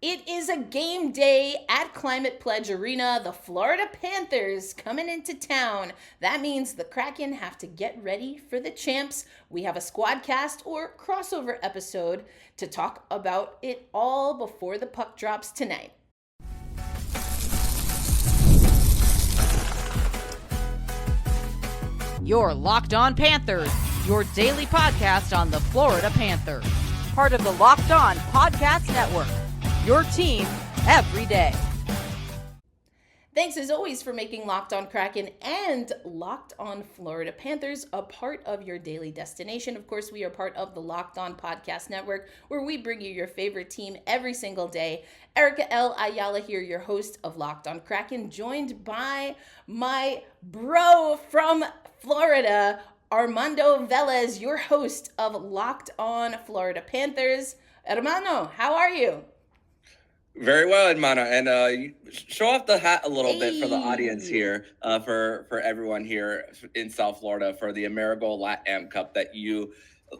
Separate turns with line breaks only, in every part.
It is a game day at Climate Pledge Arena. The Florida Panthers coming into town. That means the Kraken have to get ready for the champs. We have a squadcast or crossover episode to talk about it all before the puck drops tonight.
You're Locked On Panthers, your daily podcast on the Florida Panthers. Part of the Locked On Podcast Network, your team every day.
Thanks as always for making Locked On Kraken and Locked On Florida Panthers a part of your daily destination. Of course, we are part of the Locked On Podcast Network, where we bring you your favorite team every single day. Erica L. Ayala here, your host of Locked On Kraken, joined by my bro from Florida, Armando Velez, your host of Locked On Florida Panthers. Hermano, how are you?
Very well, Hermano, and show off the hat a little bit for the audience here, for everyone here in South Florida for the Amerigo LatAm Cup that you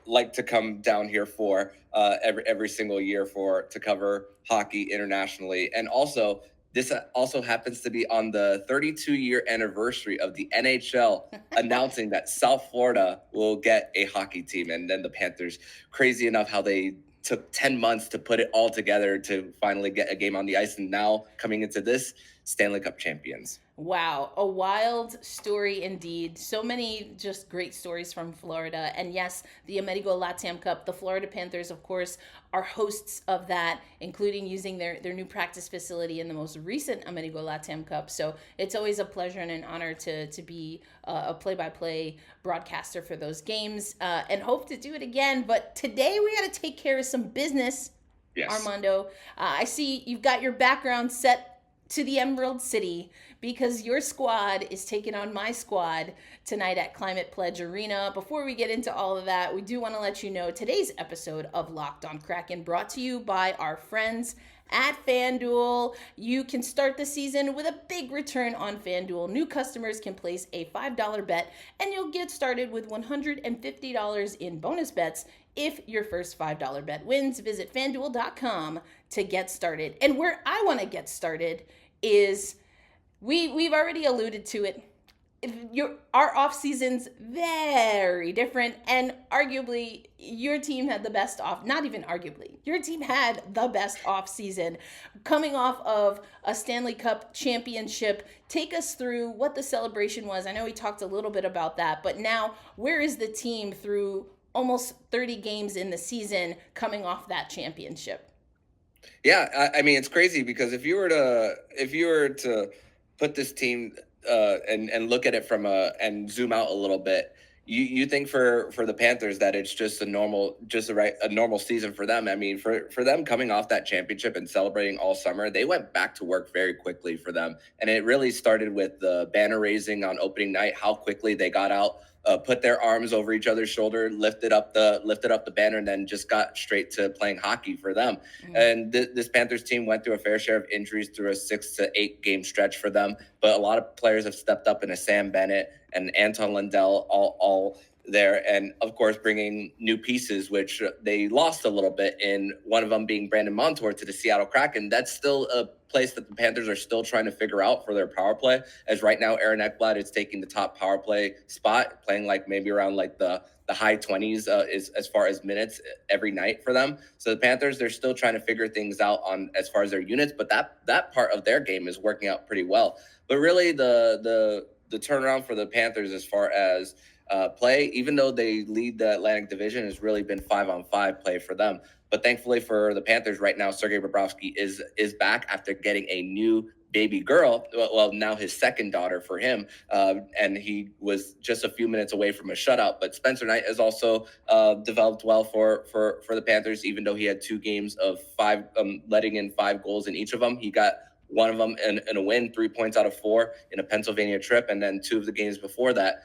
like to come down here for every single year to cover hockey internationally, and also this also happens to be on the 32-year anniversary of the NHL announcing that South Florida will get a hockey team, and then the Panthers, crazy enough how they took 10 months to put it all together to finally get a game on the ice, and now coming into this, Stanley Cup champions.
Wow, a wild story indeed. So many just great stories from Florida. And yes, the Amerigo LatAm Cup, the Florida Panthers, of course, are hosts of that, including using their new practice facility in the most recent Amerigo LatAm Cup. So it's always a pleasure and an honor to be a play-by-play broadcaster for those games, and hope to do it again. But today we got to take care of some business, yes. Armando. I see you've got your background set to the Emerald City because your squad is taking on my squad tonight at Climate Pledge Arena. Before we get into all of that, we do want to let you know today's episode of Locked On Kraken brought to you by our friends at FanDuel. You can start the season with a big return on FanDuel. New customers can place a $5 bet and you'll get started with $150 in bonus bets if your first $5 bet wins. Visit FanDuel.com to get started. And where I want to get started is, we've already alluded to it. Our off season's very different, and arguably your team had the best off. Not even arguably, your team had the best off season, coming off of a Stanley Cup Championship. Take us through what the celebration was. I know we talked a little bit about that, but now where is the team through almost 30 games in the season, coming off that championship?
Yeah, I mean, it's crazy because if you were to put this team and look at it and zoom out a little bit, you think for the Panthers that it's just a normal season for them. I mean, for them coming off that championship and celebrating all summer, they went back to work very quickly for them, and it really started with the banner raising on opening night. How quickly they got out, put their arms over each other's shoulder, lifted up the banner, and then just got straight to playing hockey for them. Mm-hmm. And this Panthers team went through a fair share of injuries through a 6 to 8 game stretch for them, but a lot of players have stepped up in a Sam Bennett and Anton Lundell all there, and of course bringing new pieces, which they lost a little bit, in one of them being Brandon Montour to the Seattle Kraken. That's still a place that the Panthers are still trying to figure out for their power play, as right now Aaron Ekblad is taking the top power play spot, playing like maybe around like the high 20s is as far as minutes every night for them. So the Panthers, they're still trying to figure things out on as far as their units, but that part of their game is working out pretty well. But really the turnaround for the Panthers as far as play, even though they lead the Atlantic Division, has really been 5-on-5 play for them. But thankfully for the Panthers right now, Sergei Bobrovsky is back after getting a new baby girl. Well, now his second daughter for him, and he was just a few minutes away from a shutout. But Spencer Knight has also developed well for the Panthers, even though he had 2 games of 5, letting in 5 goals in each of them. He got one of them in a win, 3 points out of 4 in a Pennsylvania trip, and then 2 of the games before that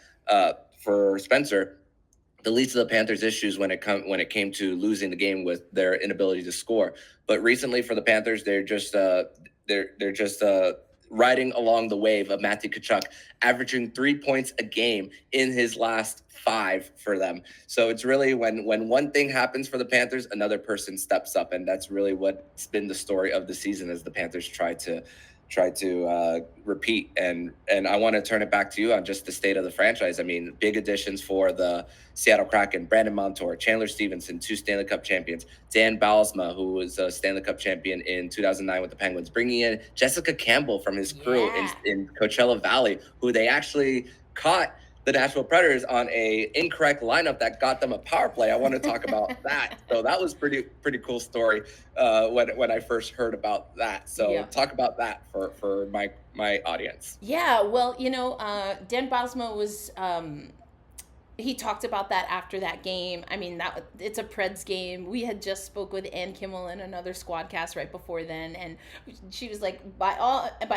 for Spencer, the least of the Panthers' issues when it came to losing the game with their inability to score. But recently for the Panthers, they're just riding along the wave of Matty Tkachuk, averaging 3 points a game in his last 5 for them. So it's really when one thing happens for the Panthers, another person steps up, and that's really what's been the story of the season as the Panthers try to repeat. And I want to turn it back to you on just the state of the franchise. I mean, big additions for the Seattle Kraken: Brandon Montour, Chandler Stephenson, 2 Stanley Cup champions, Dan Bylsma, who was a Stanley Cup champion in 2009 with the Penguins, bringing in Jessica Campbell from his crew in Coachella Valley, who they actually caught the Nashville Predators on a incorrect lineup that got them a power play. I want to talk about that. So that was pretty cool story when I first heard about that. So talk about that for my audience.
Yeah, well, Dan Bylsma was he talked about that after that game. I mean, it's a Preds game. We had just spoke with Ann Kimmel in another Squadcast right before then, and she was like, by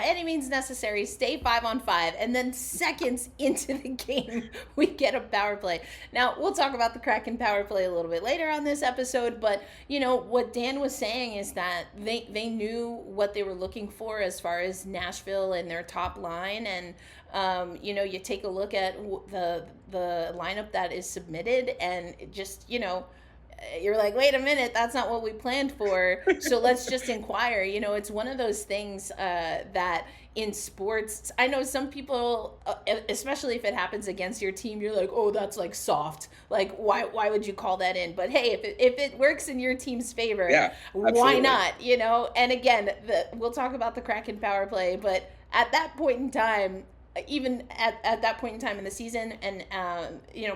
any means necessary, stay 5-on-5. And then seconds into the game, we get a power play. Now, we'll talk about the Kraken power play a little bit later on this episode, but, what Dan was saying is that they knew what they were looking for as far as Nashville and their top line, and you take a look at the lineup that is submitted, and just, you're like, wait a minute, that's not what we planned for. So let's just inquire. It's one of those things that in sports, I know some people, especially if it happens against your team, you're like, oh, that's like soft. Like, why would you call that in? But hey, if it works in your team's favor, why not? And again, we'll talk about the Kraken power play, but at that point in time, even at that point in time in the season, and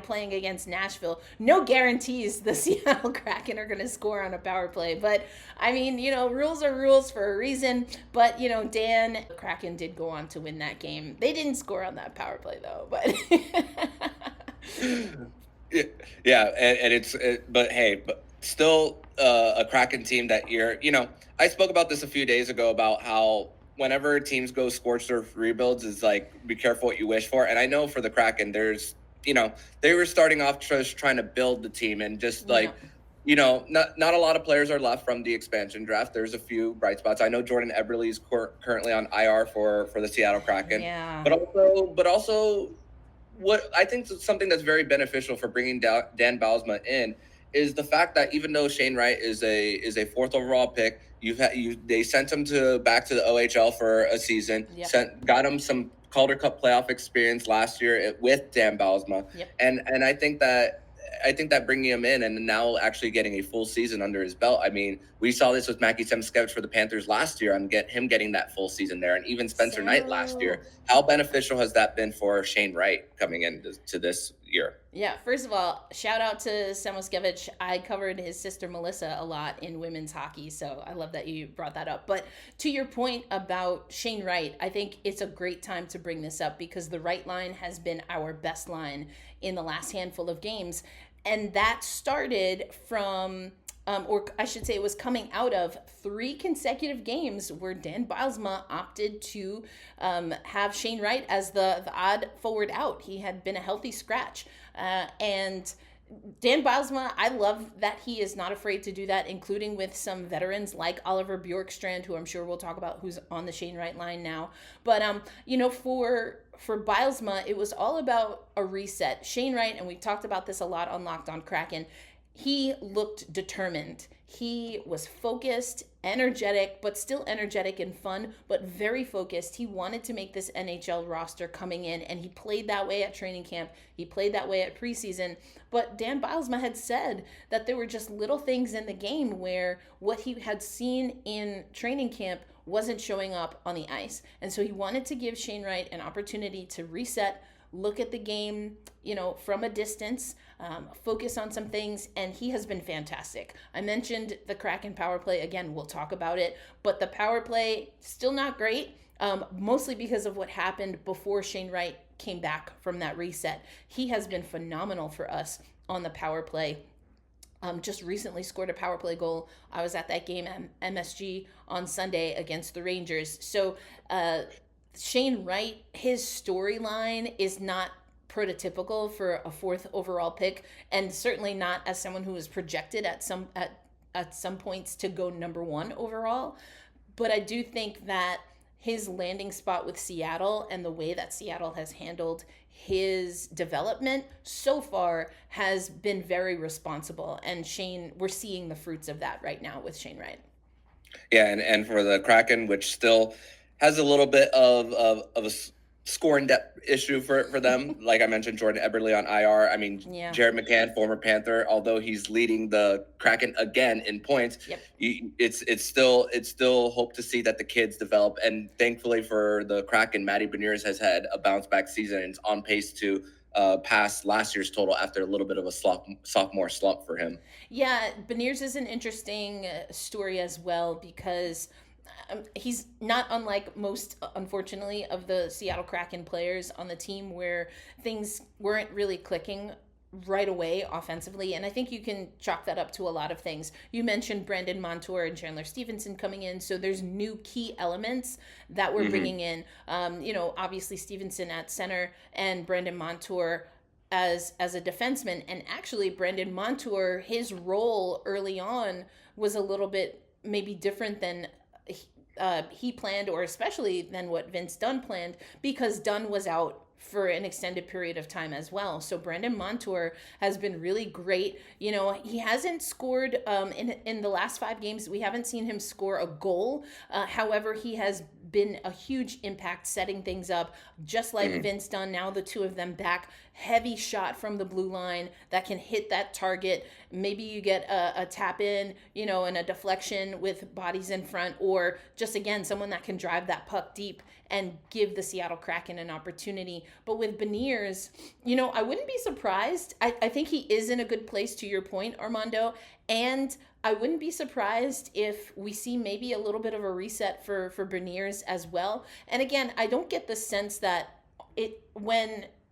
playing against Nashville, no guarantees the Seattle Kraken are going to score on a power play. But I mean, rules are rules for a reason. But Dan, Kraken did go on to win that game. They didn't score on that power play though. But
but still a Kraken team that I spoke about this a few days ago about how whenever teams go scorched earth rebuilds, is like, be careful what you wish for. And I know for the Kraken, there's, they were starting off just trying to build the team, and just not a lot of players are left from the expansion draft. There's a few bright spots. I know Jordan Eberle is currently on IR for the Seattle Kraken.
Yeah.
But also what I think is something that's very beneficial for bringing Dan Bylsma in is the fact that even though Shane Wright is a 4th overall pick, they sent him back to the OHL for a season. Yep. Got him some Calder Cup playoff experience last year with Dan Bylsma.
Yep.
And I think that bringing him in and now actually getting a full season under his belt. I mean, we saw this with Mackie Semskevich for the Panthers last year, and him getting that full season there, and even Spencer Knight last year. How beneficial has that been for Shane Wright coming into this year?
Yeah, first of all, shout out to Semskevich. I covered his sister Melissa a lot in women's hockey, so I love that you brought that up. But to your point about Shane Wright, I think it's a great time to bring this up, because the Wright line has been our best line in the last handful of games. And that started from, or I should say it was coming out of 3 consecutive games where Dan Bylsma opted to have Shane Wright as the odd forward out. He had been a healthy scratch. And Dan Bylsma, I love that he is not afraid to do that, including with some veterans like Oliver Bjorkstrand, who I'm sure we'll talk about, who's on the Shane Wright line now. But, for Bylsma, it was all about a reset. Shane Wright, and we talked about this a lot on Locked On Kraken, he looked determined. He was focused, energetic, but still energetic and fun, but very focused. He wanted to make this NHL roster coming in, and he played that way at training camp. He played that way at preseason. But Dan Bylsma had said that there were just little things in the game where what he had seen in training camp wasn't showing up on the ice. And so he wanted to give Shane Wright an opportunity to reset, look at the game, from a distance, focus on some things, and he has been fantastic. I mentioned the Kraken power play. Again, we'll talk about it, but the power play, still not great, mostly because of what happened before Shane Wright came back from that reset. He has been phenomenal for us on the power play. Just recently scored a power play goal. I was at that game at MSG on Sunday against the Rangers. So Shane Wright, his storyline is not prototypical for a 4th overall pick, and certainly not as someone who was projected at some points to go number 1 overall. But I do think that his landing spot with Seattle and the way that Seattle has handled his development so far has been very responsible. And Shane, we're seeing the fruits of that right now with Shane Wright.
Yeah, and for the Kraken, which still has a little bit of a scoring depth issue for them. Like I mentioned, Jordan Eberle on IR. I mean, Jared McCann, former Panther, although he's leading the Kraken again in points, it's still hope to see that the kids develop. And thankfully for the Kraken, Matty Beniers has had a bounce back season and is on pace to pass last year's total after a little bit of a sophomore slump for him.
Yeah, Beniers is an interesting story as well because he's not unlike most, unfortunately, of the Seattle Kraken players on the team where things weren't really clicking right away offensively. And I think you can chalk that up to a lot of things. You mentioned Brandon Montour and Chandler Stephenson coming in. So there's new key elements that we're bringing in. Obviously Stephenson at center and Brandon Montour as a defenseman. And actually Brandon Montour, his role early on was a little bit maybe different than he planned, or especially than what Vince Dunn planned, because Dunn was out for an extended period of time as well. So Brandon Montour has been really great. He hasn't scored in the last 5 games. We haven't seen him score a goal. However, he has been a huge impact setting things up, just like Vince Dunn. Now the two of them back, heavy shot from the blue line that can hit that target. Maybe you get a tap in, and a deflection with bodies in front, or just again, someone that can drive that puck deep and give the Seattle Kraken an opportunity. But with Beniers, I wouldn't be surprised. I think he is in a good place, to your point, Armando. And I wouldn't be surprised if we see maybe a little bit of a reset for Beniers as well. And again, I don't get the sense that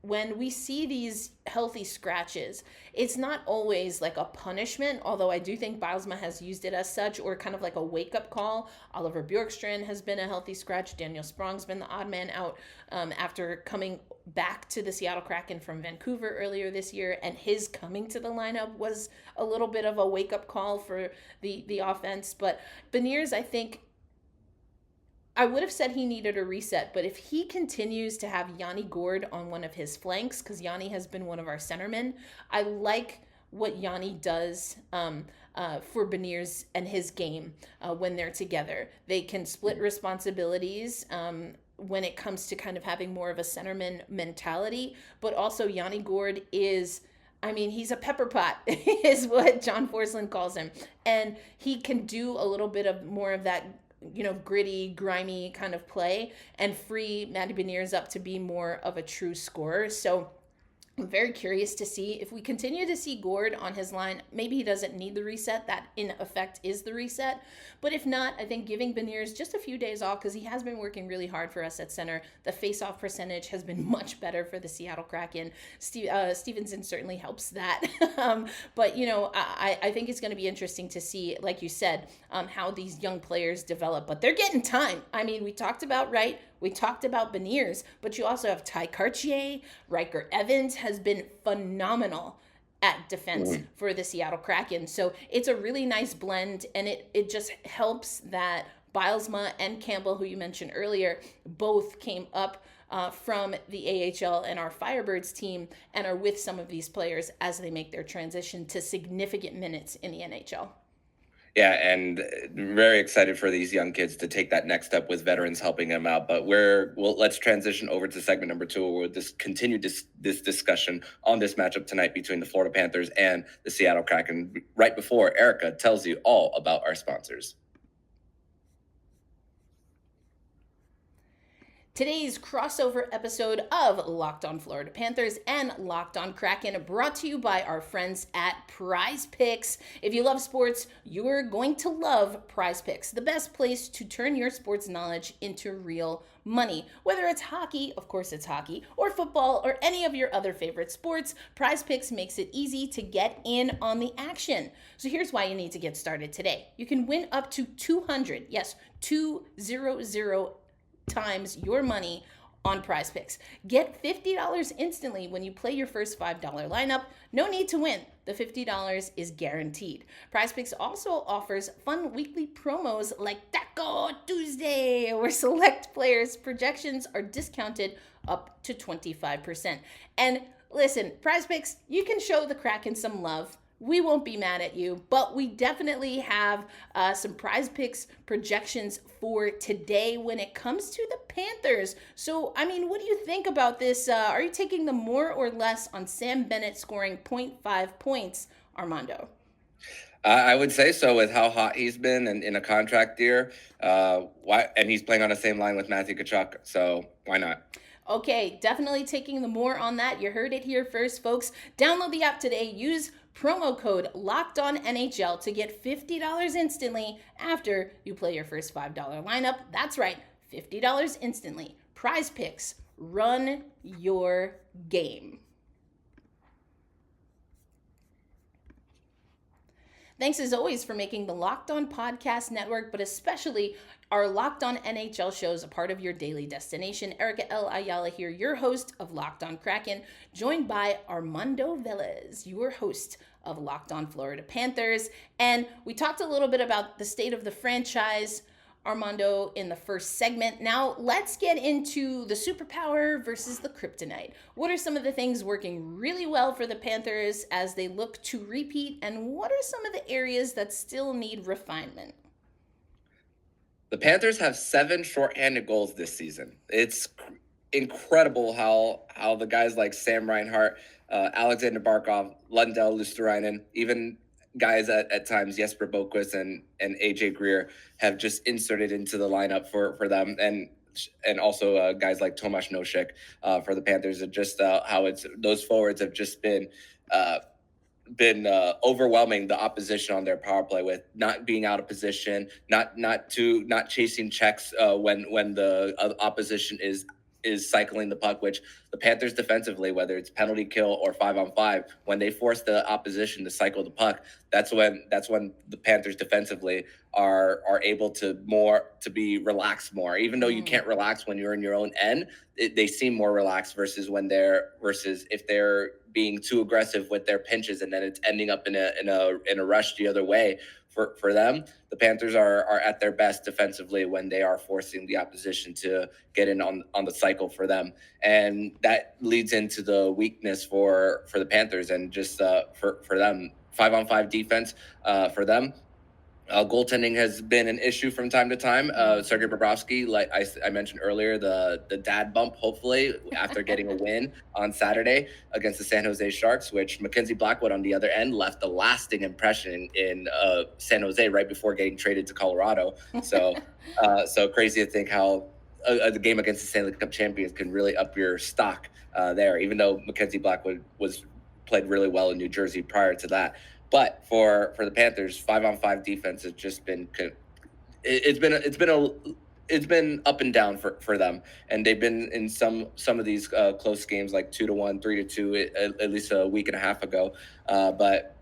when we see these healthy scratches, it's not always like a punishment, although I do think Bylsma has used it as such, or kind of like a wake-up call. Oliver Bjorkstrand has been a healthy scratch. Daniel Sprong's been the odd man out after coming back to the Seattle Kraken from Vancouver earlier this year, and his coming to the lineup was a little bit of a wake-up call for the offense. But Beniers, I think, I would have said he needed a reset, but if he continues to have Yanni Gourde on one of his flanks, because Yanni has been one of our centermen, I like what Yanni does for Beniers and his game when they're together. They can split responsibilities when it comes to kind of having more of a centerman mentality, but also Yanni Gourde is, he's a pepper pot, is what John Forsland calls him. And he can do a little bit of more of that, gritty, grimy kind of play and free Matty Beniers up to be more of a true scorer. So I'm very curious to see if we continue to see Gourde on his line. Maybe he doesn't need the reset. That, in effect, is the reset. But if not, I think giving Beniers just a few days off, because he has been working really hard for us at center. The face-off percentage has been much better for the Seattle Kraken. Stephenson certainly helps that. But, I think it's going to be interesting to see, like you said, how these young players develop. But they're getting time. We talked about Wright. We talked about Beniers, but you also have Ty Cartier. Riker Evans has been phenomenal at defense for the Seattle Kraken. So it's a really nice blend, and it just helps that Bylsma and Campbell, who you mentioned earlier, both came up from the AHL and our Firebirds team and are with some of these players as they make their transition to significant minutes in the NHL.
Yeah, and very excited for these young kids to take that next step with veterans helping them out. But let's transition over to segment number 2, where we'll continue this discussion on this matchup tonight between the Florida Panthers and the Seattle Kraken, right before Erica tells you all about our sponsors.
Today's crossover episode of Locked On Florida Panthers and Locked On Kraken, brought to you by our friends at Prize Picks. If you love sports, you're going to love Prize Picks, the best place to turn your sports knowledge into real money. Whether it's hockey, of course it's hockey, or football, or any of your other favorite sports, Prize Picks makes it easy to get in on the action. So here's why you need to get started today. You can win up to 200 times your money on Prize Picks. Get $50 instantly when you play your first $5 lineup. No need to win. The the $50 is guaranteed. PrizePicks also offers fun weekly promos like Taco Tuesday, where select players' projections are discounted up to 25%. And listen, PrizePicks, you can show the Kraken some love. We won't be mad at you, but we definitely have some PrizePicks projections for today when it comes to the Panthers. So, I mean, what do you think about this? Are you taking the more or less on Sam Bennett scoring 0.5 points, Armando?
I would say so with how hot he's been and in a contract year. And he's playing on the same line with Matthew Tkachuk, so why not?
Okay, definitely taking the more on that. You heard it here first, folks. Download the app today. Use promo code LOCKEDONNHL to get $50 instantly after you play your first $5 lineup. That's right, $50 instantly. PrizePicks, run your game. Thanks as always for making the Locked On Podcast Network, but especially our Locked On NHL shows a part of your daily destination. Erica L. Ayala here, your host of Locked On Kraken, joined by Armando Velez, your host of Locked On Florida Panthers. And we talked a little bit about the state of the franchise, Armando, in the first segment. Now let's get into the superpower versus the kryptonite. What are some of the things working really well for the Panthers as they look to repeat, and what are some of the areas that still need refinement?
The Panthers have 7 shorthanded goals this season. It's incredible how the guys like Sam Reinhart, Alexander Barkov, Lundell Luosterainen, even guys at times, Jesper Boquist and AJ Greer, have just inserted into the lineup for them, and also guys like Tomas Nosek for the Panthers, and just how those forwards have just been overwhelming the opposition on their power play with not being out of position, not chasing checks when the opposition is cycling the puck, which the Panthers defensively, whether it's penalty kill or 5-on-5, when they force the opposition to cycle the puck, that's when the Panthers defensively are able to be relaxed more. Even though you can't relax when you're in your own end, they seem more relaxed versus if they're being too aggressive with their pinches and then it's ending up in a rush the other way. For them, the Panthers are at their best defensively when they are forcing the opposition to get in on the cycle for them. And that leads into the weakness for the Panthers and just for them, 5-on-5 defense for them. Goaltending has been an issue from time to time. Sergei Bobrovsky, like I mentioned earlier, the dad bump, hopefully, after getting a win on Saturday against the San Jose Sharks, which Mackenzie Blackwood on the other end left a lasting impression in San Jose right before getting traded to Colorado. So crazy to think how the game against the Stanley Cup champions can really up your stock there, even though Mackenzie Blackwood played really well in New Jersey prior to that. But for the Panthers, 5-on-5 defense has just been it's been up and down for them, and they've been in some of these close games like 2-1, 3-2 at least a week and a half ago. But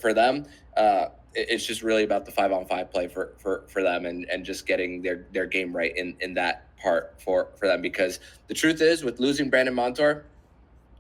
for them, it's just really about the 5-on-5 play for them and just getting their game right in that part for them, because the truth is, with losing Brandon Montour,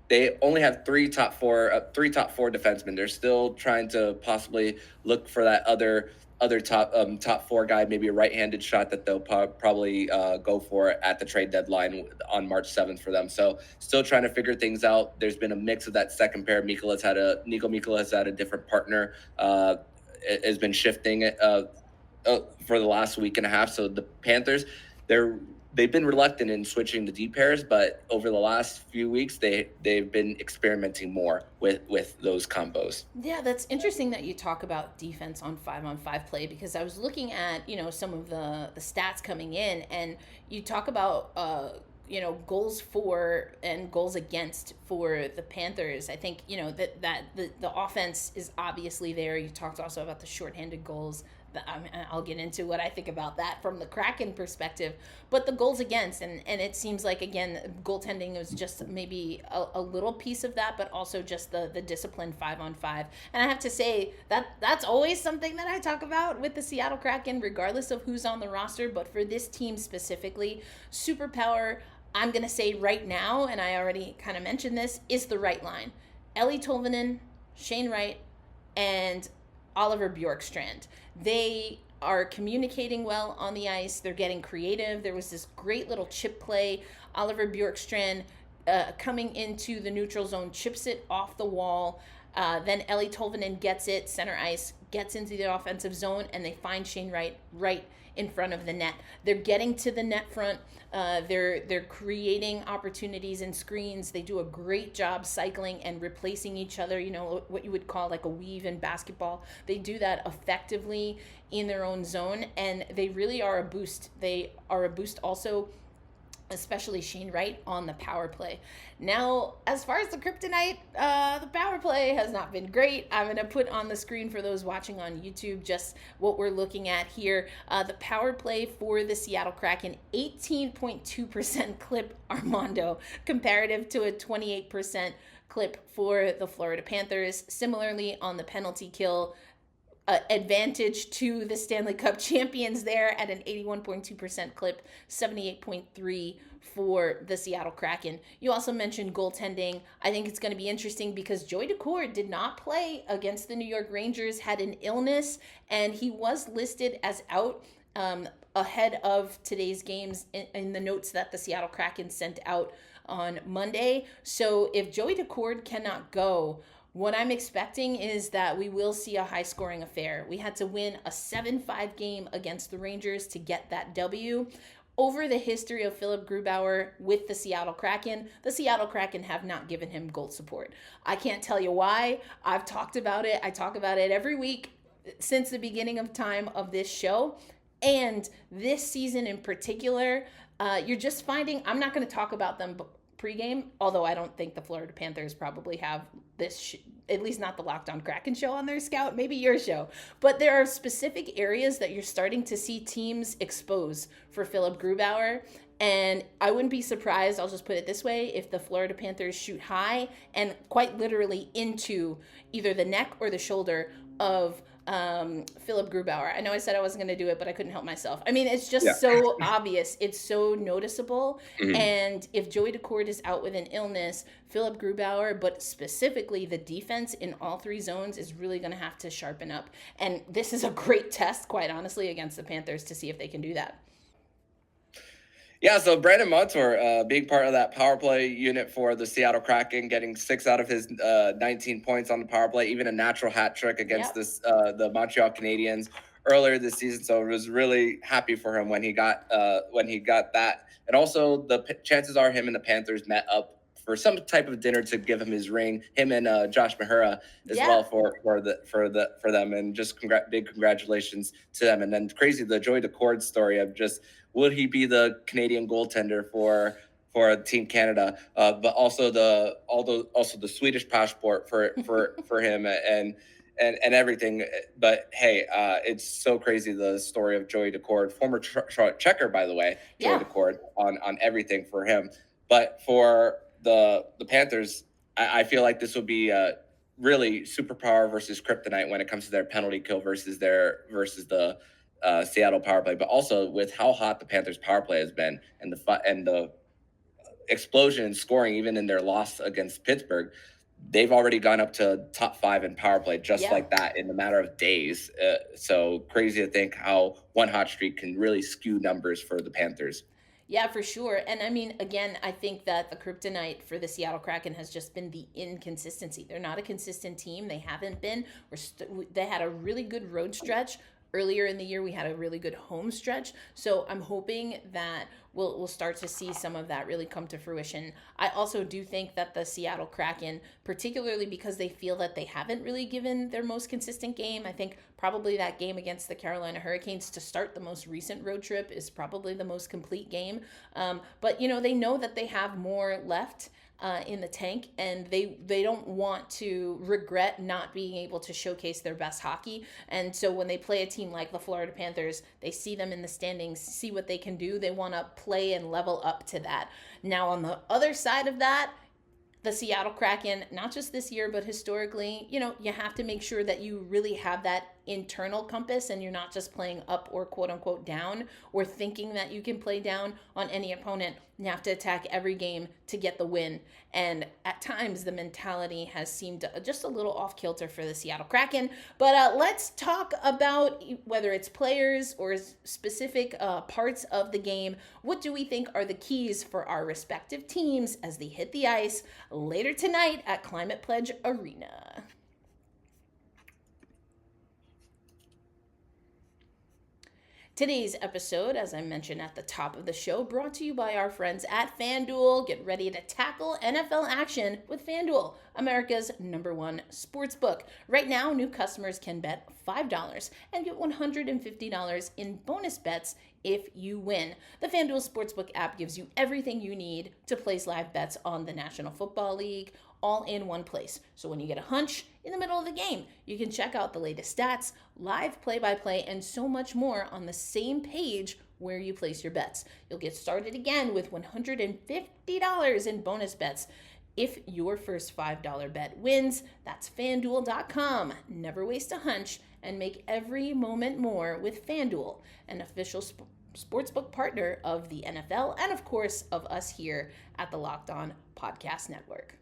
they only have three top four defensemen. They're still trying to possibly look for that other top four guy, maybe a right-handed shot that they'll probably go for at the trade deadline on March 7th for them. So still trying to figure things out. There's been a mix of that second pair. Nico Mikkola has had a different partner. Has been shifting for the last week and a half. So the Panthers, they've been reluctant in switching the D pairs, but over the last few weeks, they've been experimenting more with those combos.
Yeah, that's interesting that you talk about defense on 5-on-5 play, because I was looking at, some of the stats coming in, and you talk about, goals for and goals against for the Panthers. I think, that the offense is obviously there. You talked also about the shorthanded goals. I'll get into what I think about that from the Kraken perspective, but the goals against, and it seems like, again, goaltending was just maybe a little piece of that, but also just the disciplined 5-on-5. And I have to say that's always something that I talk about with the Seattle Kraken, regardless of who's on the roster. But for this team specifically, superpower, I'm going to say right now, and I already kind of mentioned this, is the right line. Eeli Tolvanen, Shane Wright, and Oliver Bjorkstrand. They are communicating well on the ice. They're getting creative. There was this great little chip play. Oliver Bjorkstrand coming into the neutral zone, chips it off the wall. Then Ellie Tolvanen gets it, center ice, gets into the offensive zone, and they find Shane Wright right in front of the net. They're getting to the net front. They're creating opportunities and screens. They do a great job cycling and replacing each other, you know, what you would call like a weave in basketball. They do that effectively in their own zone, and they really are a boost. They are a boost also, especially Shane Wright on the power play. Now, as far as the Kryptonite, the power play has not been great. I'm going to put on the screen for those watching on YouTube just what we're looking at here. The power play for the Seattle Kraken, 18.2% clip, Armando, comparative to a 28% clip for the Florida Panthers. Similarly, on the penalty kill, advantage to the Stanley Cup champions there at an 81.2% clip, 78.3 for the Seattle Kraken. You also mentioned goaltending. I think it's going to be interesting because Joey Daccord did not play against the New York Rangers, had an illness, and he was listed as out ahead of today's games in the notes that the Seattle Kraken sent out on Monday. So if Joey Daccord cannot go, what I'm expecting is that we will see a high-scoring affair. We had to win a 7-5 game against the Rangers to get that W. Over the history of Philip Grubauer with the Seattle Kraken have not given him goal support. I can't tell you why. I've talked about it. I talk about it every week since the beginning of time of this show. And this season in particular, you're just finding, I'm not going to talk about them pregame, although I don't think the Florida Panthers probably have this, at least not the Locked On Kraken show on their scout, maybe your show. But there are specific areas that you're starting to see teams expose for Philip Grubauer. And I wouldn't be surprised, I'll just put it this way, if the Florida Panthers shoot high and quite literally into either the neck or the shoulder of Philip Grubauer. I know I said I wasn't going to do it, but I couldn't help myself. I mean, it's just so obvious. It's so noticeable. Mm-hmm. And if Joey Daccord is out with an illness, Philip Grubauer, but specifically the defense in all three zones, is really going to have to sharpen up. And this is a great test, quite honestly, against the Panthers to see if they can do that.
Yeah, so Brandon Montour, big part of that power play unit for the Seattle Kraken, getting 6 out of his 19 points on the power play, even a natural hat trick against the Montreal Canadiens earlier this season. So I was really happy for him when he got that. And also, the chances are him and the Panthers met up for some type of dinner to give him his ring. Him and Josh Mahura as well for them, and just big congratulations to them. And then crazy the Joey Daccord story of just, would he be the Canadian goaltender for Team Canada? But also the Swedish passport for him and everything. But hey, it's so crazy, the story of Joey Daccord, former Charlotte Checker, by the way, Joey Daccord, on everything for him. But for the Panthers, I feel like this will be really superpower versus kryptonite when it comes to their penalty kill versus the Seattle power play, but also with how hot the Panthers power play has been and the explosion in scoring, even in their loss against Pittsburgh, they've already gone up to top 5 in power play just like that in a matter of days. So crazy to think how one hot streak can really skew numbers for the Panthers.
Yeah, for sure. And I mean, again, I think that the kryptonite for the Seattle Kraken has just been the inconsistency. They're not a consistent team. They haven't been. They had a really good road stretch. Earlier in the year, we had a really good home stretch. So I'm hoping that we'll start to see some of that really come to fruition. I also do think that the Seattle Kraken, particularly because they feel that they haven't really given their most consistent game, I think probably that game against the Carolina Hurricanes to start the most recent road trip is probably the most complete game. But, they know that they have more left in the tank, and they don't want to regret not being able to showcase their best hockey. And so when they play a team like the Florida Panthers, they see them in the standings, see what they can do. They want to play and level up to that. Now, on the other side of that, the Seattle Kraken, not just this year, but historically, you have to make sure that you really have that internal compass and you're not just playing up or quote unquote down or thinking that you can play down on any opponent. You have to attack every game to get the win. And at times the mentality has seemed just a little off kilter for the Seattle Kraken. But let's talk about whether it's players or specific parts of the game. What do we think are the keys for our respective teams as they hit the ice later tonight at Climate Pledge Arena? Today's episode, as I mentioned at the top of the show, brought to you by our friends at FanDuel. Get ready to tackle NFL action with FanDuel, America's #1 sportsbook. Right now, new customers can bet $5 and get $150 in bonus bets if you win. The FanDuel Sportsbook app gives you everything you need to place live bets on the National Football League, all in one place. So when you get a hunch in the middle of the game, you can check out the latest stats, live play-by-play, and so much more on the same page where you place your bets. You'll get started again with $150 in bonus bets if your first $5 bet wins. That's FanDuel.com. Never waste a hunch and make every moment more with FanDuel, an official sportsbook partner of the NFL and, of course, of us here at the Locked On Podcast Network.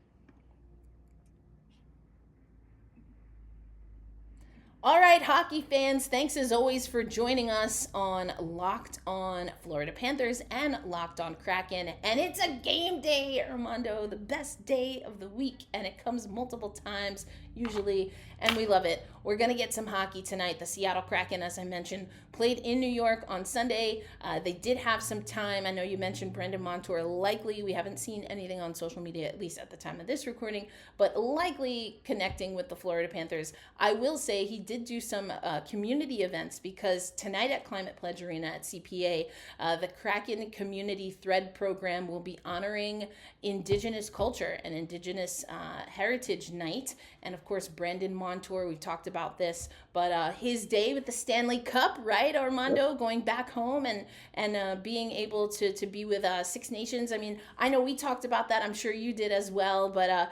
All right, hockey fans, thanks as always for joining us on Locked On Florida Panthers and Locked On Kraken. And it's a game day, Armando, the best day of the week. And it comes multiple times usually, and we love it. We're going to get some hockey tonight. The Seattle Kraken, as I mentioned, played in New York on Sunday. They did have some time. I know you mentioned Brendan Montour. Likely, we haven't seen anything on social media, at least at the time of this recording, but likely connecting with the Florida Panthers. I will say he did do some community events because tonight at Climate Pledge Arena at CPA, the Kraken Community Thread program will be honoring Indigenous culture and Indigenous Heritage Night. And of course, Brendan Montour, we've talked about this, but his day with the Stanley Cup, right, Armando, going back home and being able to be with Six Nations. I mean, I know we talked about that. I'm sure you did as well, but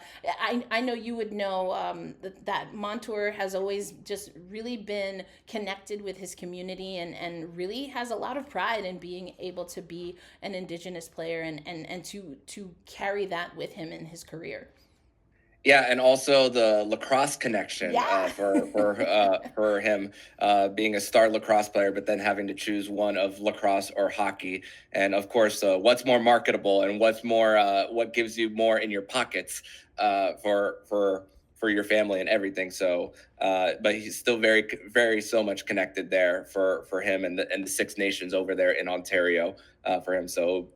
I know you would know that Montour has always just really been connected with his community and really has a lot of pride in being able to be an Indigenous player and to carry that with him in his career.
Yeah, and also the lacrosse connection for him being a star lacrosse player, but then having to choose one of lacrosse or hockey. And of course, what's more marketable and what's more what gives you more in your pockets for your family and everything. So, but he's still very so much connected there for him and the Six Nations over there in Ontario for him. So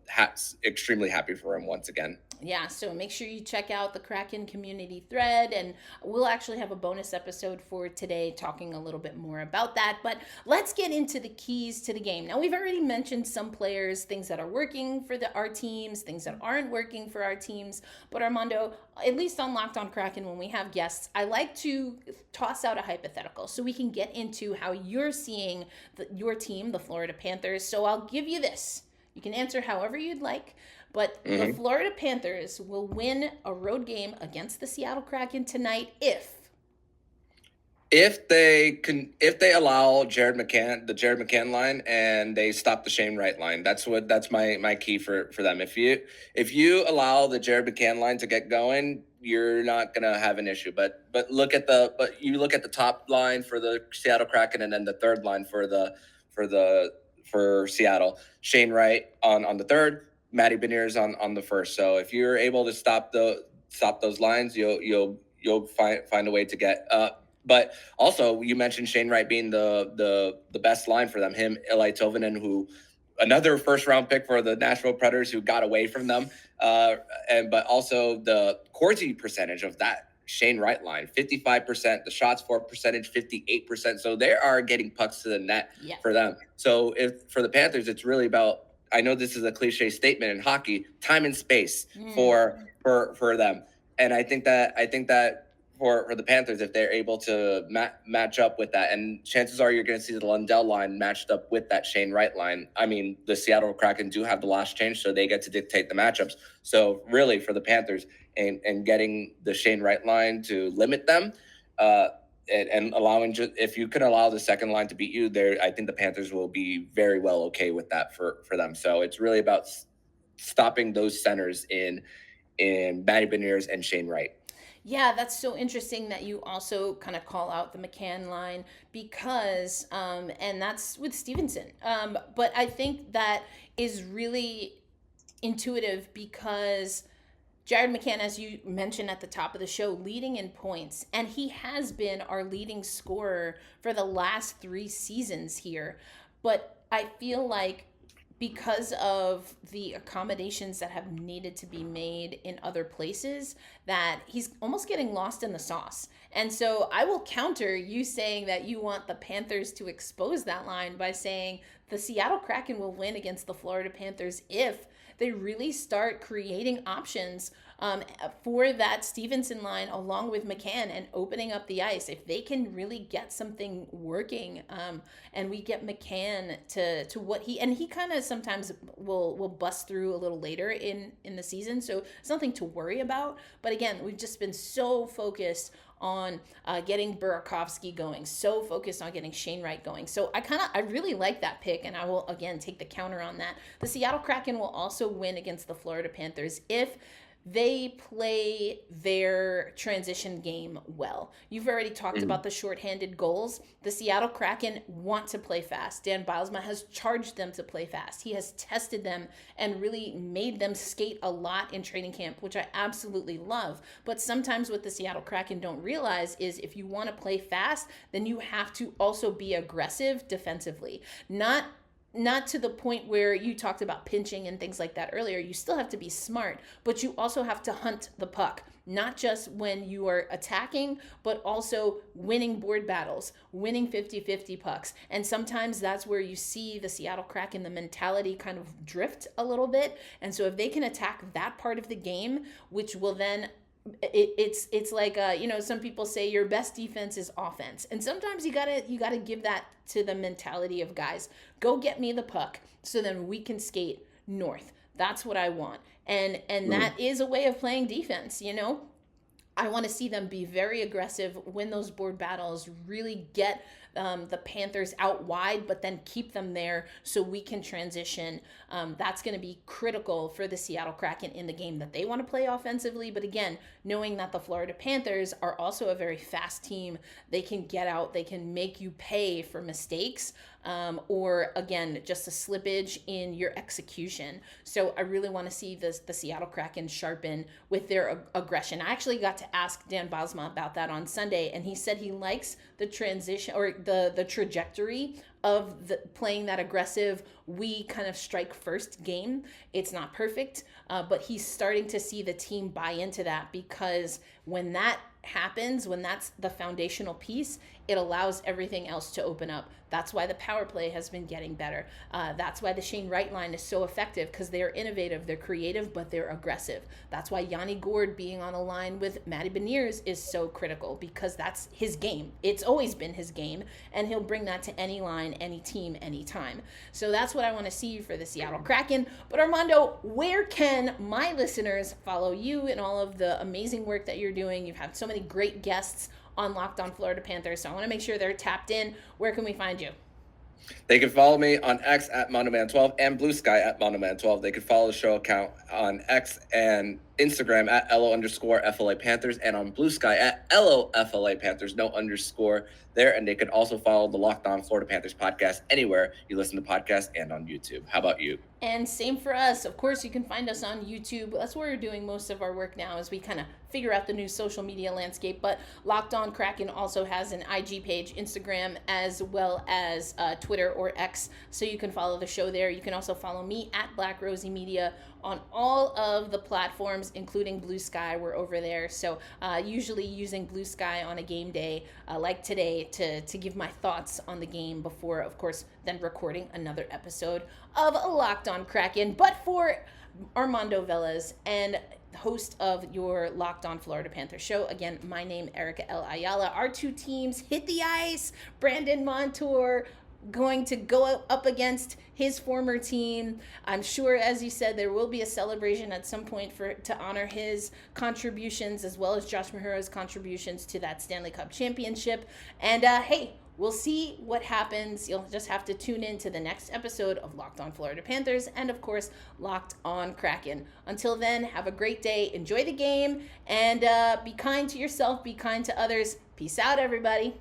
extremely happy for him once again.
Yeah, so make sure you check out the Kraken community thread, and we'll actually have a bonus episode for today talking a little bit more about that. But let's get into the keys to the game. Now, we've already mentioned some players, things that are working for our teams, things that aren't working for our teams. But Armando, at least on Locked On Kraken, when we have guests, I like to toss out a hypothetical so we can get into how you're seeing your team, the Florida Panthers. So I'll give you this. You can answer however you'd like. But the Florida Panthers will win a road game against the Seattle Kraken tonight
if they allow the Jared McCann line and they stop the Shane Wright line. That's my key for them. If you allow the Jared McCann line to get going, you're not gonna have an issue. But you look at the top line for the Seattle Kraken and then the third line for Seattle. Shane Wright on the third, Matty Beniers on the first. So if you're able to stop those lines, you'll find a way to get up. But also, you mentioned Shane Wright being the best line for them. Him, Eli Tovinen, who another first round pick for the Nashville Predators, who got away from them. But also the Corsi percentage of that Shane Wright line, 55%. The shots for percentage, 58%. So they are getting pucks to the net for them. So for the Panthers, it's really about, I know this is a cliche statement in hockey, time and space for them. And I think that for the Panthers, if they're able to match up with that, and chances are you're going to see the Lundell line matched up with that Shane Wright line. I mean, the Seattle Kraken do have the last change, so they get to dictate the matchups. So really for the Panthers and getting the Shane Wright line to limit them, and allowing if you can allow the second line to beat you there, I think the Panthers will be very well okay with that for them. So it's really about stopping those centers in Matty Beniers and Shane Wright.
Yeah, that's so interesting that you also kind of call out the McCann line because, and that's with Stephenson. But I think that is really intuitive because Jared McCann, as you mentioned at the top of the show, leading in points, and he has been our leading scorer for the last 3 seasons here. But I feel like because of the accommodations that have needed to be made in other places, that he's almost getting lost in the sauce. And so I will counter you saying that you want the Panthers to expose that line by saying the Seattle Kraken will win against the Florida Panthers if they really start creating options for that Stephenson line along with McCann and opening up the ice. If they can really get something working, and we get McCann to what he kind of sometimes will bust through a little later in the season, so it's nothing to worry about. But again, we've just been so focused on getting Burakovsky going, so focused on getting Shane Wright going. So I really like that pick, and I will again take the counter on that. The Seattle Kraken will also win against the Florida Panthers if they play their transition game well. You've already talked about the shorthanded goals. The Seattle Kraken want to play fast. Dan Bylsma has charged them to play fast. He has tested them and really made them skate a lot in training camp, which I absolutely love. But sometimes what the Seattle Kraken don't realize is if you want to play fast, then you have to also be aggressive defensively. Not to the point where you talked about pinching and things like that earlier. You still have to be smart, but you also have to hunt the puck, not just when you are attacking, but also winning board battles, winning 50-50 pucks. And sometimes that's where you see the Seattle Kraken, the mentality kind of drift a little bit. And so if they can attack that part of the game, which will then it's like some people say your best defense is offense, and sometimes you gotta give that to the mentality of guys. Go get me the puck so then we can skate north. That's what I want, and that is a way of playing defense. I want to see them be very aggressive, win those board battles, really get the Panthers out wide, but then keep them there so we can transition. That's going to be critical for the Seattle Kraken in the game that they want to play offensively. But again, knowing that the Florida Panthers are also a very fast team, they can get out, they can make you pay for mistakes, or again, just a slippage in your execution. So I really want to see the Seattle Kraken sharpen with their aggression. I actually got to ask Dan Bylsma about that on Sunday, and he said he likes the transition or the trajectory of playing that aggressive, we kind of strike first game. It's not perfect, but he's starting to see the team buy into that, because when that happens, when that's the foundational piece, it allows everything else to open up. That's why the power play has been getting better. That's why the Shane Wright line is so effective, because they're innovative, they're creative, but they're aggressive. That's why Yanni Gourde being on a line with Matty Beniers is so critical, because that's his game. It's always been his game, and he'll bring that to any line, any team, anytime. So that's what I want to see for the Seattle Kraken. But Armando, where can my listeners follow you and all of the amazing work that you're doing? You've had so many great guests on Locked On Florida Panthers, so I want to make sure they're tapped in. Where can we find you?
They can follow me on X at MondoMan12 and Blue Sky at MondoMan12. They can follow the show account on X and Instagram at LO_FLA Panthers, and on Blue Sky at LOFLA Panthers, no underscore there. And they can also follow the Locked On Florida Panthers podcast anywhere you listen to podcasts and on YouTube. How about you?
And same for us. Of course, you can find us on YouTube. That's where we're doing most of our work now as we kind of figure out the new social media landscape. But Locked On Kraken also has an IG page, Instagram, as well as Twitter or X. So you can follow the show there. You can also follow me at Black Rosie Media on all of the platforms, including Blue Sky. We're over there. So usually using Blue Sky on a game day like today to give my thoughts on the game before, of course, then recording another episode of Locked On Kraken. But for Armando Velez and host of your Locked On Florida Panthers show, again, my name, Erica L. Ayala. Our two teams hit the ice. Brandon Montour going to go up against his former team. I'm sure, as you said, there will be a celebration at some point to honor his contributions as well as Josh Mahura's contributions to that Stanley Cup championship. And hey, we'll see what happens. You'll just have to tune in to the next episode of Locked On Florida Panthers and, of course, Locked On Kraken. Until then, have a great day. Enjoy the game and be kind to yourself. Be kind to others. Peace out, everybody.